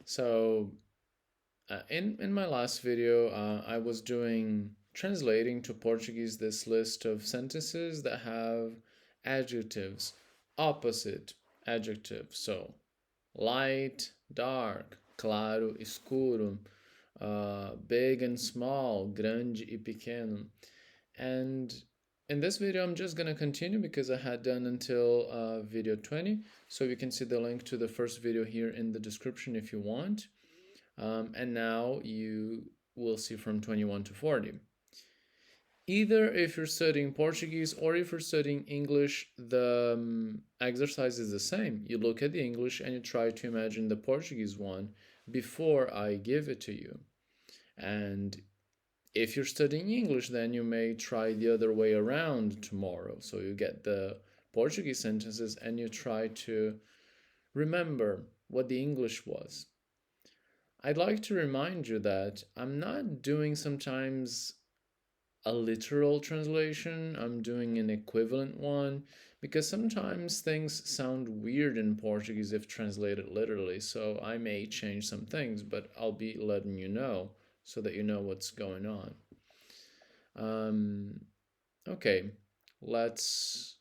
So, in my last video, I was translating to Portuguese this list of sentences that have adjectives, opposite adjectives. So, light, dark, claro, escuro, big and small, grande e pequeno. And in this video, I'm just going to continue because I had done until video 20. So you can see the link to the first video here in the description if you want. And now you will see from 21 to 40. Either if you're studying Portuguese or if you're studying English, the exercise is the same. You look at the English and you try to imagine the Portuguese one before I give it to you. And if you're studying English, then you may try the other way around tomorrow. So you get the Portuguese sentences and you try to remember what the English was. I'd like to remind you that I'm not doing sometimes a literal translation, I'm doing an equivalent one because sometimes things sound weird in Portuguese if translated literally. So I may change some things, but I'll be letting you know so that you know what's going on. Okay, let's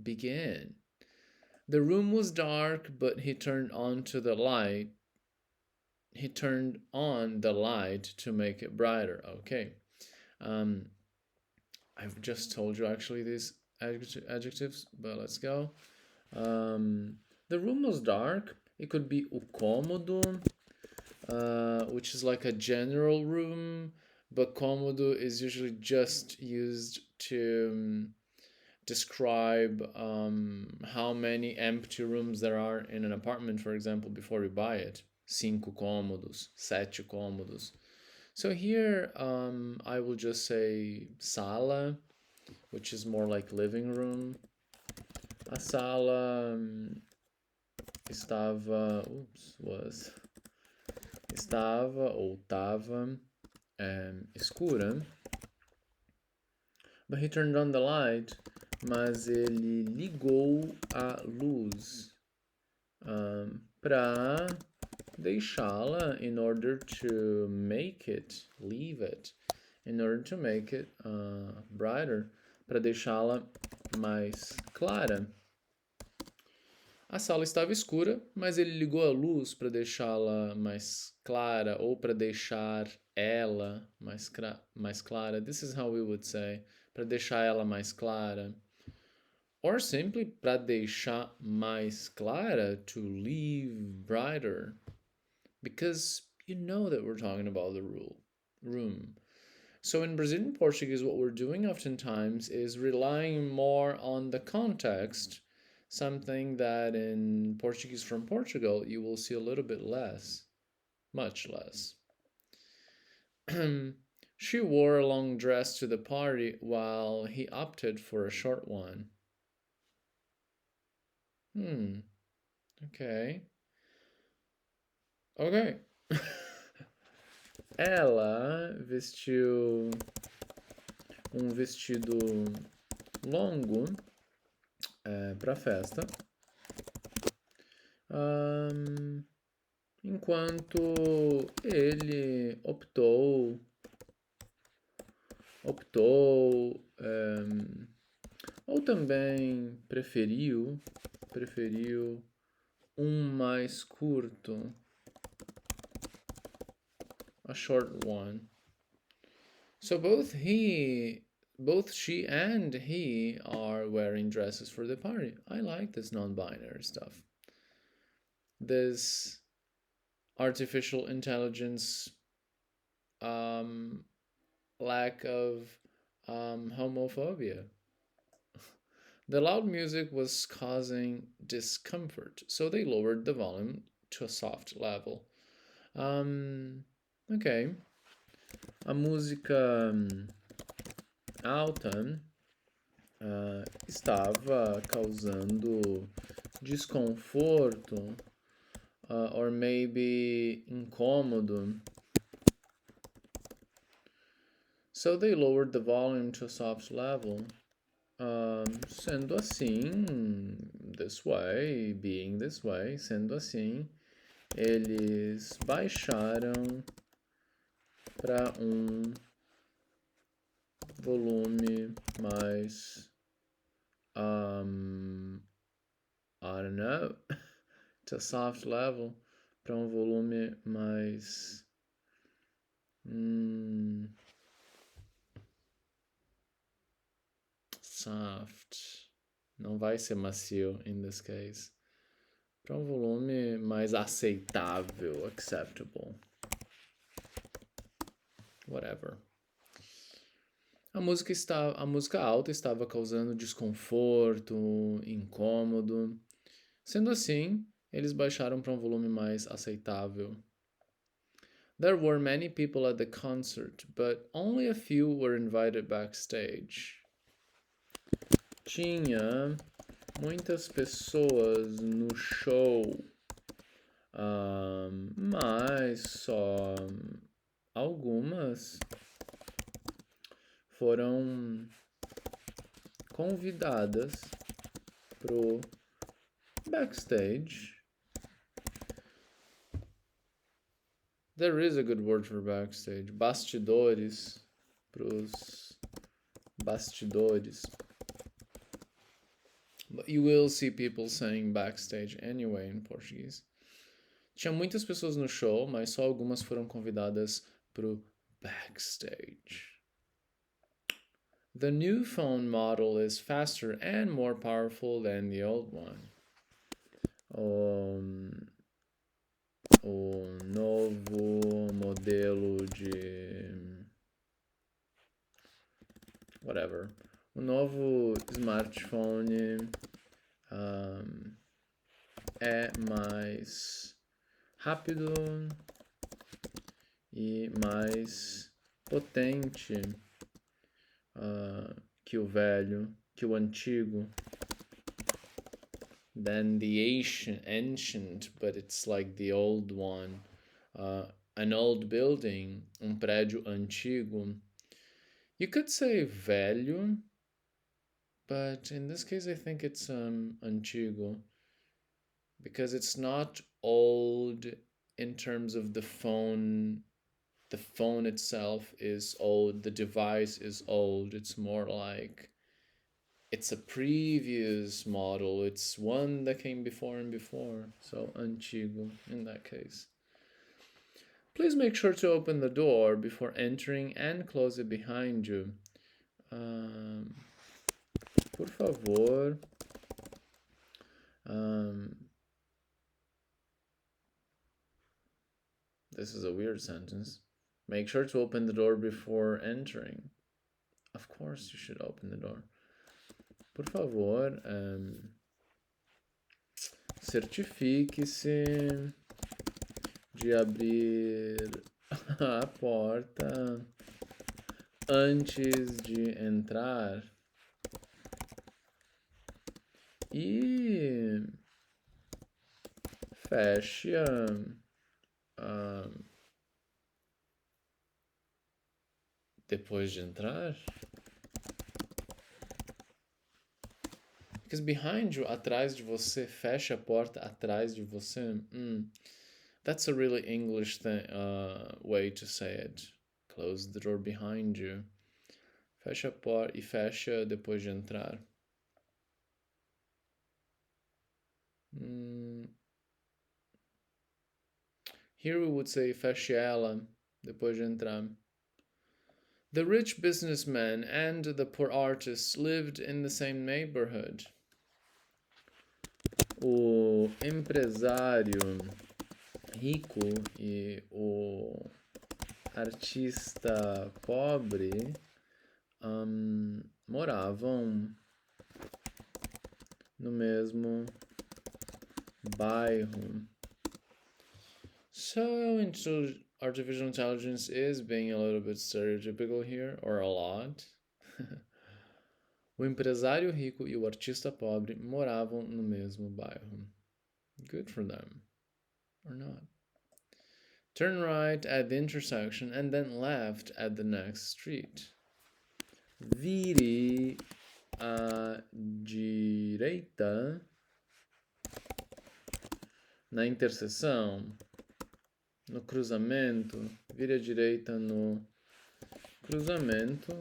begin. The room was dark, but he turned on the light to make it brighter. Okay. Um, I've just told you actually these adjectives, but let's go. The room was dark. It could be o cômodo, which is like a general room, but cômodo is usually just used to describe how many empty rooms there are in an apartment, for example, before you buy it. Cinco cômodos, sete cômodos. So here I will just say sala, which is more like living room. A sala estava, estava ou estava escura, but he turned on the light, mas ele ligou a luz para deixá-la in order to make it, leave it, in order to make it brighter, para deixá-la mais clara. A sala estava escura, mas ele ligou a luz para deixá-la mais clara ou para deixar ela mais clara. This is how we would say, para deixar ela mais clara. Or simply para deixar mais clara, to leave brighter. Because you know that we're talking about the room. So in Brazilian Portuguese, what we're doing oftentimes is relying more on the context, something that in Portuguese from Portugal you will see a little bit less, much less. She wore a long dress to the party while he opted for a short one. Okay. Ok. Ela vestiu um vestido longo para a festa, enquanto ele optou ou também preferiu mais curto, a short one. So both she and he are wearing dresses for the party. I like this non-binary stuff. This artificial intelligence lack of homophobia. The loud music was causing discomfort, so they lowered the volume to a soft level. Ok. A música alta estava causando desconforto, or maybe incômodo. So they lowered the volume to a soft level. Sendo assim, this way, being this way, sendo assim, Eles baixaram para volume mais I don't know, to a soft level, para volume mais soft. Não vai ser macio in this case. Para volume mais aceitável, acceptable. Whatever. A música alta estava causando desconforto, incômodo. Sendo assim, eles baixaram para volume mais aceitável. There were many people at the concert, but only a few were invited backstage. Tinha muitas pessoas no show, mas só algumas foram convidadas pro backstage. There is a good word for backstage. Bastidores. Pros bastidores. But you will see people saying backstage anyway in Portuguese. Tinha muitas pessoas no show, mas só algumas foram convidadas pro backstage. The new phone model is faster and more powerful than the old one. O novo modelo de whatever. O novo smartphone é mais rápido e mais potente que o velho, que o antigo. Than the ancient, but it's like the old one. An old building, prédio antigo. You could say velho, but in this case I think it's antigo, because it's not old in terms of the phone. The phone itself is old, the device is old. It's more like it's a previous model. It's one that came before and before. So antigo in that case. Please make sure to open the door before entering and close it behind you. Por favor. This is a weird sentence. Make sure to open the door before entering. Of course you should open the door. Por favor, certifique-se de abrir a porta antes de entrar e feche depois de entrar. Because behind you, atrás de você, fecha a porta atrás de você. That's a really English way to say it. Close the door behind you. Fecha a porta e fecha depois de entrar. Here we would say feche ela depois de entrar. The rich businessman and the poor artist lived in the same neighborhood. O empresário rico e o artista pobre moravam no mesmo bairro. So, artificial intelligence is being a little bit stereotypical here, or a lot. O empresário rico e o artista pobre moravam no mesmo bairro. Good for them. Or not. Turn right at the intersection and then left at the next street. Vire à direita na interseção, no cruzamento, vire à direita no cruzamento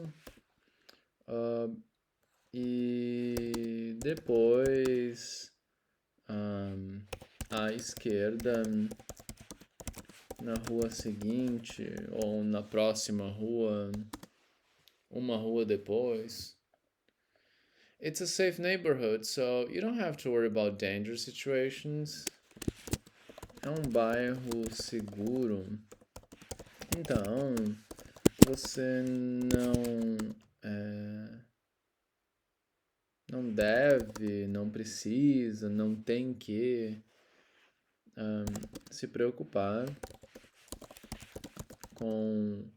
e depois à esquerda na rua seguinte ou na próxima rua, uma rua depois. It's a safe neighborhood, so you don't have to worry about danger situations. É um bairro seguro. Então, você não deve, não precisa, não tem que se preocupar com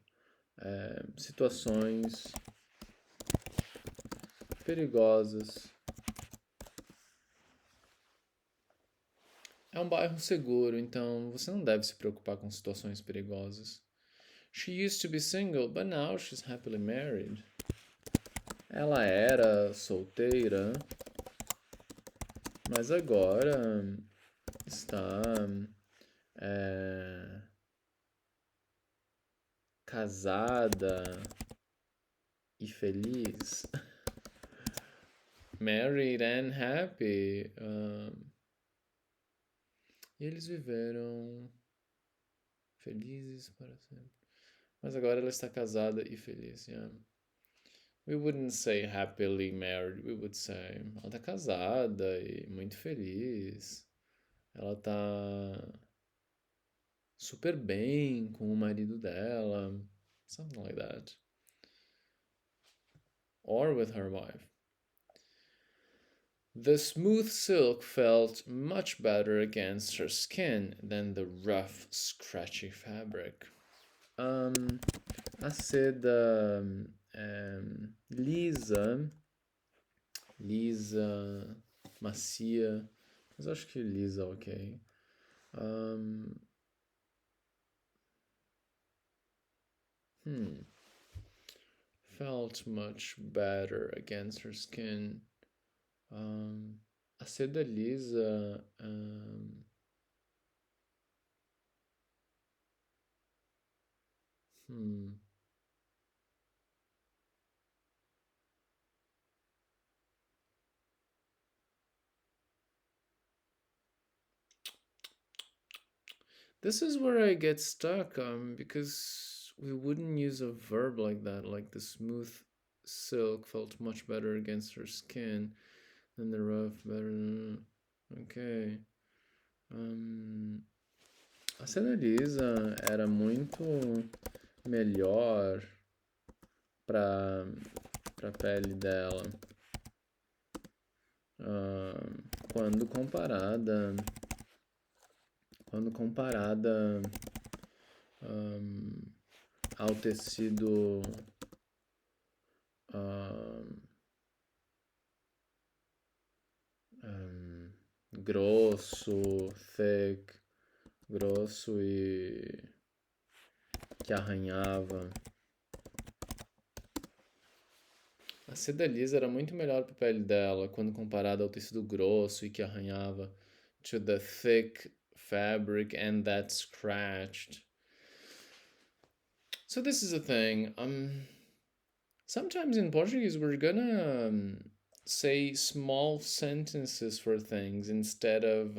situações perigosas. É um bairro seguro, então você não deve se preocupar com situações perigosas. She used to be single, but now she's happily married. Ela era solteira, mas agora está casada e feliz. Married and happy. E eles viveram felizes para sempre. Mas agora ela está casada e feliz. Yeah. We wouldn't say happily married. We would say ela está casada e muito feliz. Ela está super bem com o marido dela. Something like that. Or with her wife. The smooth silk felt much better against her skin than the rough, scratchy fabric. A seda lisa, macia, mas acho que lisa, ok. Felt much better against her skin. A seda lisa This is where I get stuck, because we wouldn't use a verb like that, like the smooth silk felt much better against her skin than the rough better. Ok. A seda lisa era muito melhor para a pele dela quando comparada ao tecido grosso, thick, grosso e que arranhava. A seda lisa era muito melhor para a pele dela quando comparada ao tecido grosso e que arranhava. To the thick fabric and that scratched. So this is a thing. Sometimes in Portuguese we're gonna say small sentences for things instead of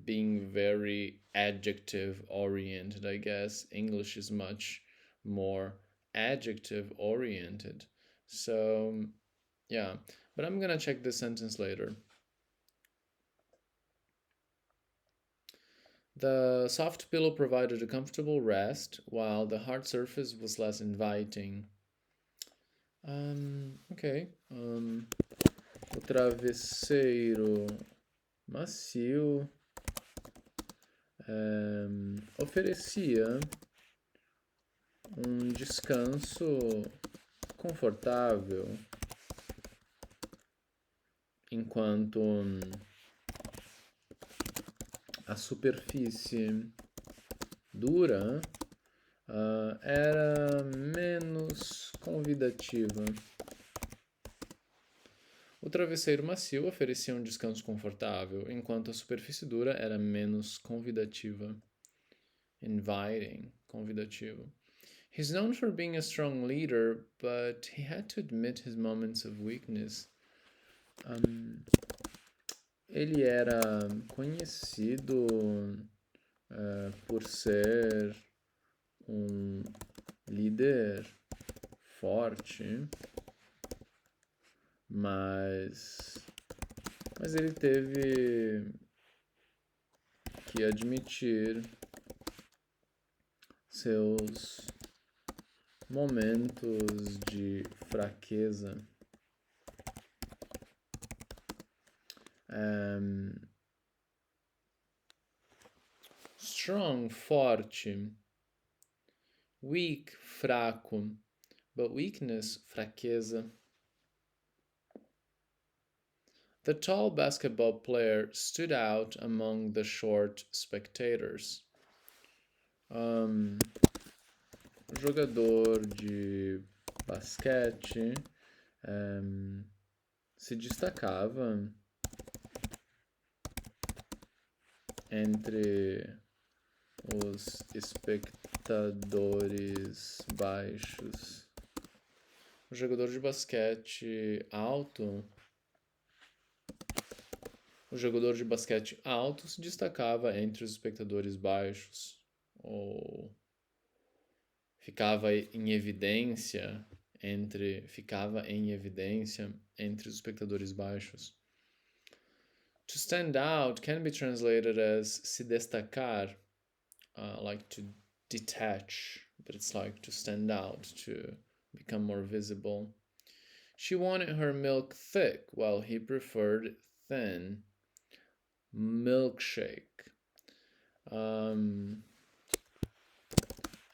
being very adjective oriented. I guess English is much more adjective oriented. So yeah, but I'm gonna check this sentence later. The soft pillow provided a comfortable rest, while the hard surface was less inviting. Ok. O travesseiro macio oferecia um descanso confortável, enquanto a superfície dura era menos convidativa. O travesseiro macio oferecia um descanso confortável, enquanto a superfície dura era menos convidativa. Inviting, convidativo. He's known for being a strong leader, but he had to admit his moments of weakness. Ele era conhecido por ser um líder forte, mas ele teve que admitir seus momentos de fraqueza. Strong, forte. Weak, fraco. But weakness, fraqueza. The tall basketball player stood out among the short spectators. Jogador de basquete se destacava entre os espectadores baixos. O jogador de basquete alto. O jogador de basquete alto se destacava entre os espectadores baixos, ou ficava em evidência entre os espectadores baixos. To stand out can be translated as se destacar, like to detach, but it's like to stand out, to become more visible. She wanted her milk thick, while he preferred thin. Milkshake.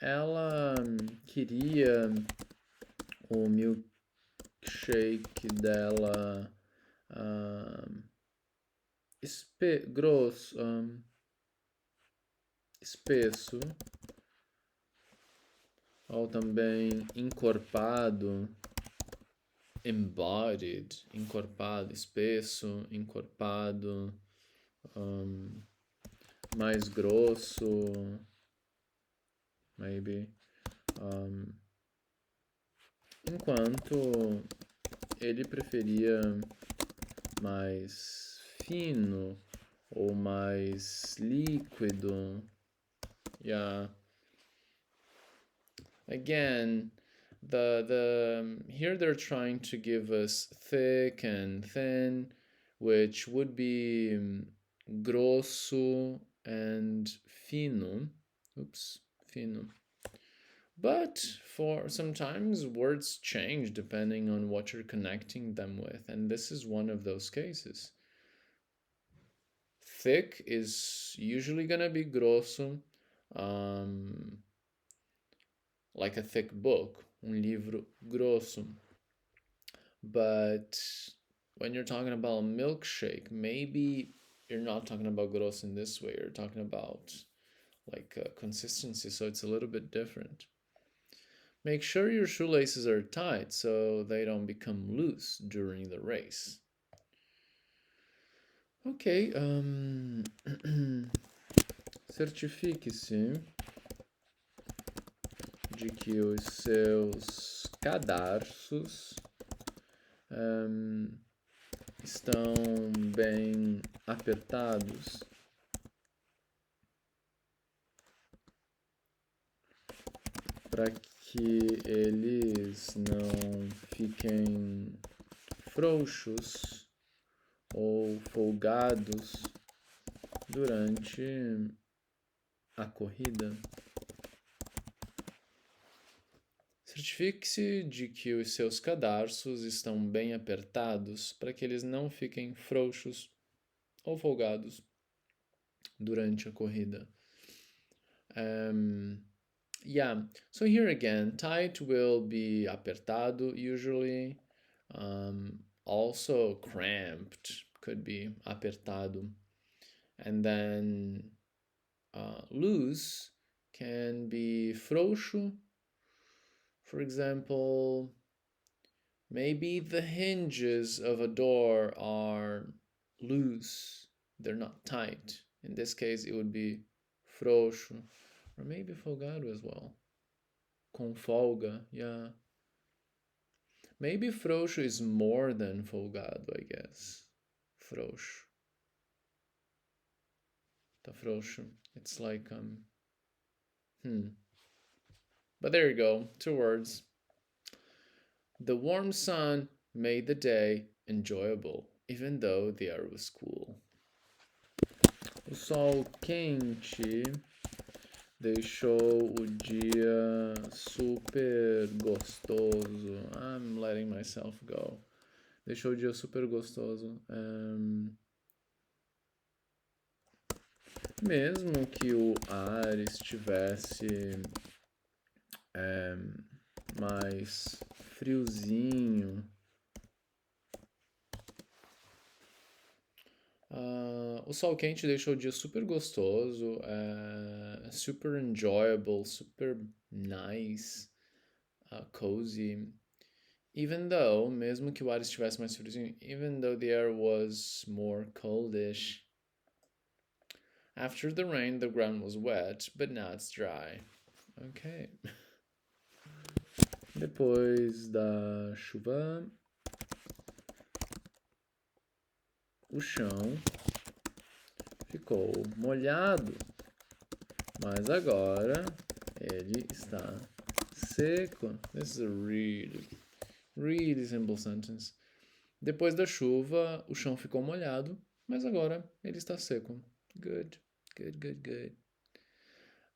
Ela queria o milkshake dela grosso, espesso, ou também encorpado, embodied, encorpado, espesso, encorpado, mais grosso, maybe. Enquanto ele preferia mais fino ou mais líquido. Yeah. Again, here they're trying to give us thick and thin, which would be grosso and fino. Oops, fino. But for sometimes words change depending on what you're connecting them with, and this is one of those cases. Thick is usually gonna be grosso, like a thick book, un livro grosso. But when you're talking about a milkshake, maybe you're not talking about grosso in this way. You're talking about like consistency, so it's a little bit different. Make sure your shoelaces are tight so they don't become loose during the race. Ok, certifique-se de que os seus cadarços estão bem apertados. Para que eles não fiquem frouxos ou folgados durante a corrida. Certifique-se de que os seus cadarços estão bem apertados para que eles não fiquem frouxos ou folgados durante a corrida. Yeah, so here again, tight will be apertado usually. Also cramped could be apertado. And then loose can be frouxo. For example, Maybe the hinges of a door are loose, they're not tight. In this case, it would be frouxo, or maybe folgado as well. Com folga, yeah. Maybe frouxo is more than folgado, I guess. Frouxo. Tá frouxo. It's like, But there you go, 2 words. The warm sun made the day enjoyable, even though the air was cool. O sol quente deixou o dia super gostoso. I'm letting myself go. Deixou o dia super gostoso. Mesmo que o ar estivesse mais friozinho, o sol quente deixou o dia super gostoso, super enjoyable, super nice, cozy. Even though, mesmo que o ar estivesse mais friozinho, even though the air was more coldish. After the rain, the ground was wet, but now it's dry. Ok. Depois da chuva, o chão ficou molhado, mas agora ele está seco. This is a really simple sentence. Depois da chuva, o chão ficou molhado, mas agora ele está seco. Good.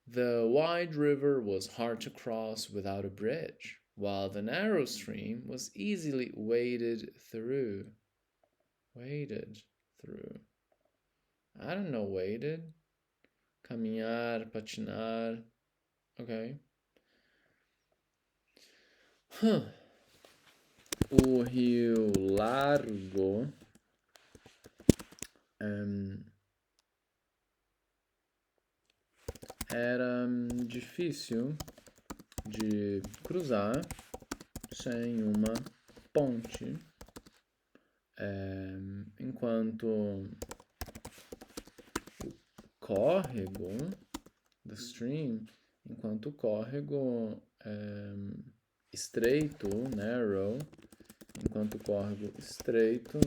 The wide river was hard to cross without a bridge, while the narrow stream was easily waded through. Waded through. I don't know, waded. Caminhar, patinar. Okay. O Rio Largo era difícil de cruzar sem uma ponte, enquanto o córrego, the stream, enquanto o córrego estreito, narrow, enquanto o córrego estreito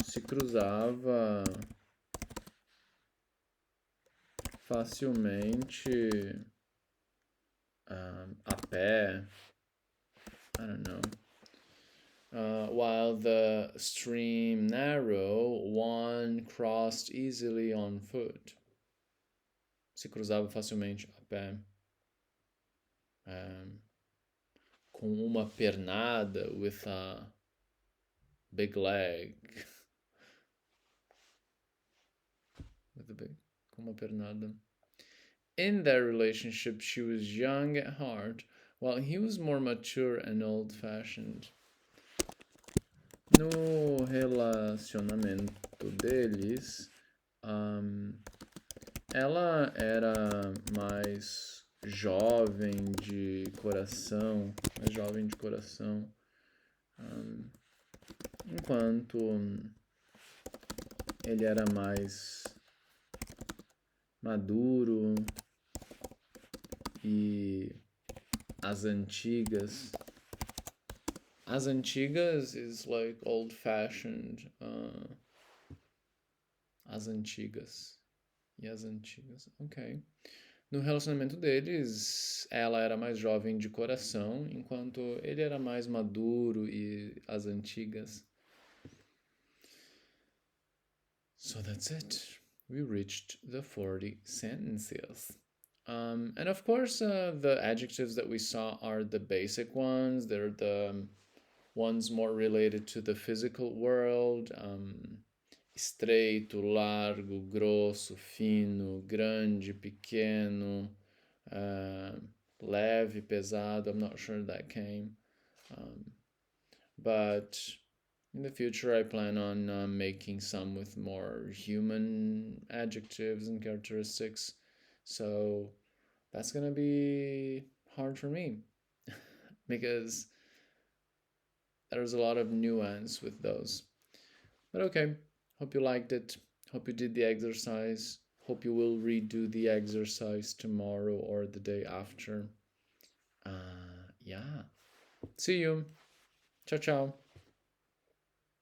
se cruzava facilmente a pé. I don't know. While the stream narrow, one crossed easily on foot. Se cruzava facilmente a pé. Com uma pernada, with a big leg. Com uma pernada. In their relationship, she was young at heart, while he was more mature and old-fashioned. No relacionamento deles, ela era mais jovem de coração, enquanto ele era mais maduro e as antigas. As antigas is like old-fashioned. As antigas. E as antigas. Ok. No relacionamento deles, ela era mais jovem de coração, enquanto ele era mais maduro e as antigas. So that's it. We reached the 40 sentences. And of course, the adjectives that we saw are the basic ones. They're the ones more related to the physical world. Estreito, largo, grosso, fino, grande, pequeno, leve, pesado. I'm not sure that came. But in the future, I plan on making some with more human adjectives and characteristics. So that's gonna be hard for me because there's a lot of nuance with those. But okay, hope you liked it. Hope you did the exercise. Hope you will redo the exercise tomorrow or the day after. Yeah. See you. Ciao, ciao.